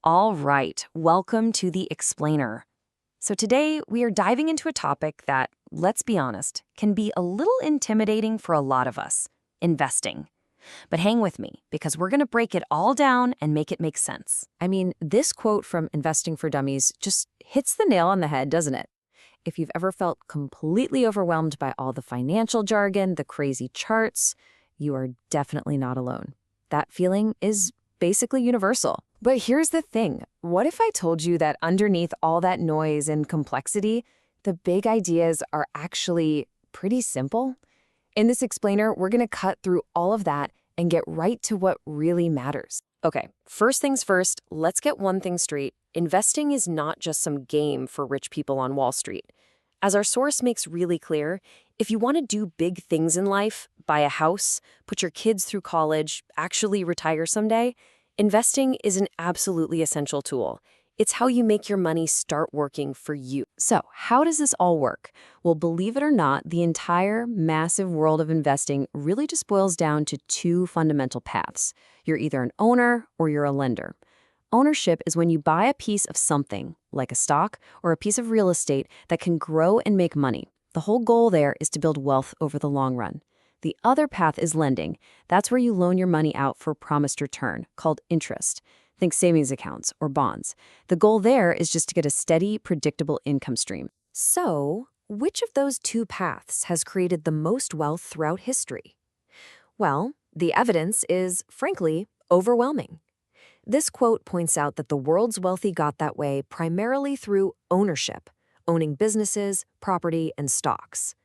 All right, welcome to the Explainer. So today we are diving into a topic that, let's be honest, can be a little intimidating for a lot of us, investing. But hang with me, because we're going to break it all down and make it make sense. I mean, this quote from Investing for Dummies just hits the nail on the head, doesn't it? If you've ever felt completely overwhelmed by all the financial jargon, the crazy charts, you are definitely not alone. That feeling is basically universal. But here's the thing. What if I told you that underneath all that noise and complexity, the big ideas are actually pretty simple? In this explainer, we're going to cut through all of that and get right to what really matters. Okay, first things first, let's get one thing straight. Investing is not just some game for rich people on Wall Street. As our source makes really clear, if you want to do big things in life, buy a house, put your kids through college, actually retire someday, investing is an absolutely essential tool. It's how you make your money start working for you. So, how does this all work? Well, believe it or not, the entire massive world of investing really just boils down to two fundamental paths. You're either an owner or you're a lender. Ownership is when you buy a piece of something, like a stock or a piece of real estate, that can grow and make money. The whole goal there is to build wealth over the long run. The other path is lending. That's where you loan your money out for a promised return, called interest. Think savings accounts or bonds. The goal there is just to get a steady, predictable income stream. So, which of those two paths has created the most wealth throughout history? Well, the evidence is, frankly, overwhelming. This quote points out that the world's wealthy got that way primarily through ownership, owning businesses, property, and stocks.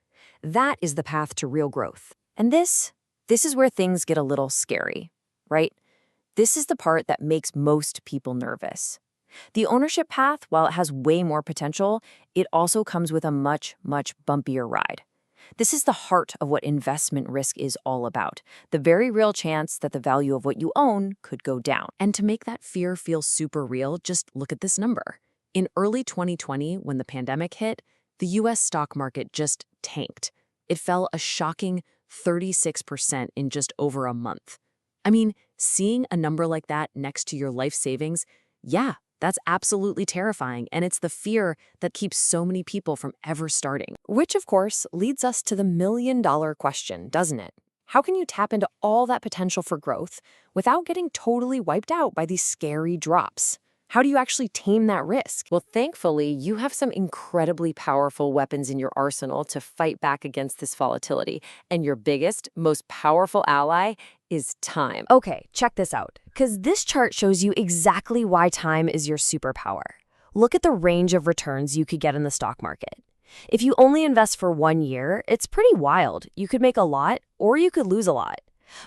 That is the path to real growth. And this is where things get a little scary, right? This is the part that makes most people nervous. The ownership path, while it has way more potential, it also comes with a much, much bumpier ride. This is the heart of what investment risk is all about, the very real chance that the value of what you own could go down. And to make that fear feel super real, just look at this number. In early 2020, when the pandemic hit, the U.S. stock market just tanked. It fell a shocking 36% in just over a month. I mean, seeing a number like that next to your life savings, yeah, that's absolutely terrifying, and it's the fear that keeps so many people from ever starting. Which, of course, leads us to the million-dollar question, doesn't it? How can you tap into all that potential for growth without getting totally wiped out by these scary drops? How do you actually tame that risk? Well, thankfully, you have some incredibly powerful weapons in your arsenal to fight back against this volatility. And your biggest, most powerful ally is time. Okay, check this out, because this chart shows you exactly why time is your superpower. Look at the range of returns you could get in the stock market. If you only invest for 1 year, it's pretty wild. You could make a lot, or you could lose a lot.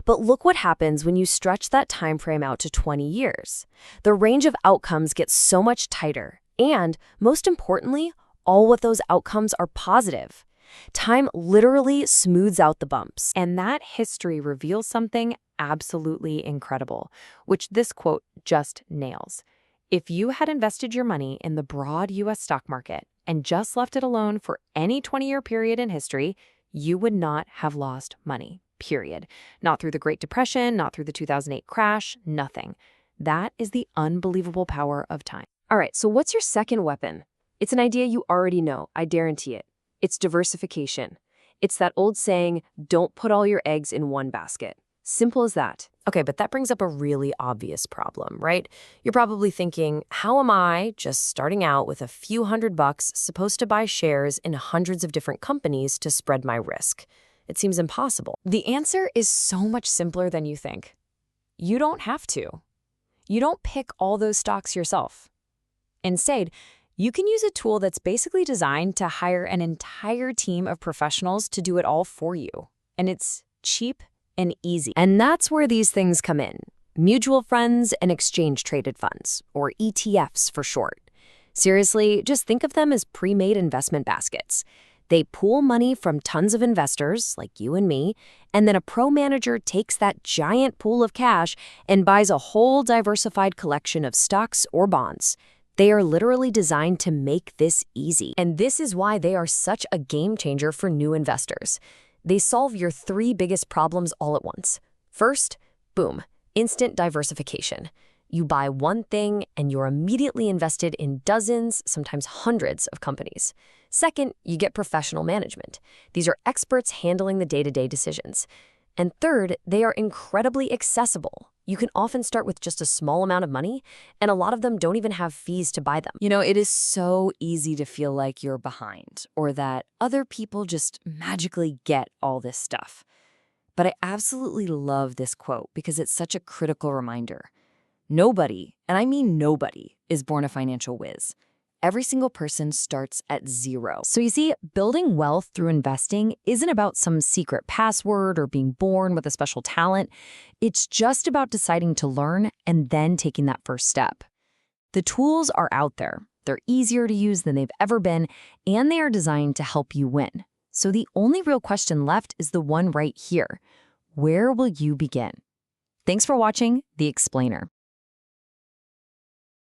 But look what happens when you stretch that time frame out to 20 years. The range of outcomes gets so much tighter, and, most importantly, all of those outcomes are positive. Time literally smooths out the bumps. And that history reveals something absolutely incredible, which this quote just nails. If you had invested your money in the broad U.S. stock market and just left it alone for any 20-year period in history, you would not have lost money. Period. Not through the Great Depression, not through the 2008 crash, nothing. That is the unbelievable power of time. All right, so what's your second weapon? It's an idea you already know, I guarantee it. It's diversification. It's that old saying, don't put all your eggs in one basket. Simple as that. Okay, but that brings up a really obvious problem, right? You're probably thinking, how am I, just starting out with a few $100, supposed to buy shares in hundreds of different companies to spread my risk? It seems impossible. The answer is so much simpler than you think. You don't have to. You don't pick all those stocks yourself. Instead, you can use a tool that's basically designed to hire an entire team of professionals to do it all for you. And it's cheap and easy. And that's where these things come in. Mutual funds and exchange-traded funds, or ETFs for short. Seriously, just think of them as pre-made investment baskets. They pool money from tons of investors, like you and me, and then a pro manager takes that giant pool of cash and buys a whole diversified collection of stocks or bonds. They are literally designed to make this easy. And this is why they are such a game changer for new investors. They solve your three biggest problems all at once. First, boom, instant diversification. You buy one thing and you're immediately invested in dozens, sometimes hundreds of companies. Second, you get professional management. These are experts handling the day-to-day decisions. And third, they are incredibly accessible. You can often start with just a small amount of money, and a lot of them don't even have fees to buy them. You know, it is so easy to feel like you're behind or that other people just magically get all this stuff. But I absolutely love this quote because it's such a critical reminder. Nobody, and I mean nobody, is born a financial whiz. Every single person starts at zero. So you see, building wealth through investing isn't about some secret password or being born with a special talent. It's just about deciding to learn and then taking that first step. The tools are out there. They're easier to use than they've ever been, and they are designed to help you win. So the only real question left is the one right here. Where will you begin? Thanks for watching The Explainer.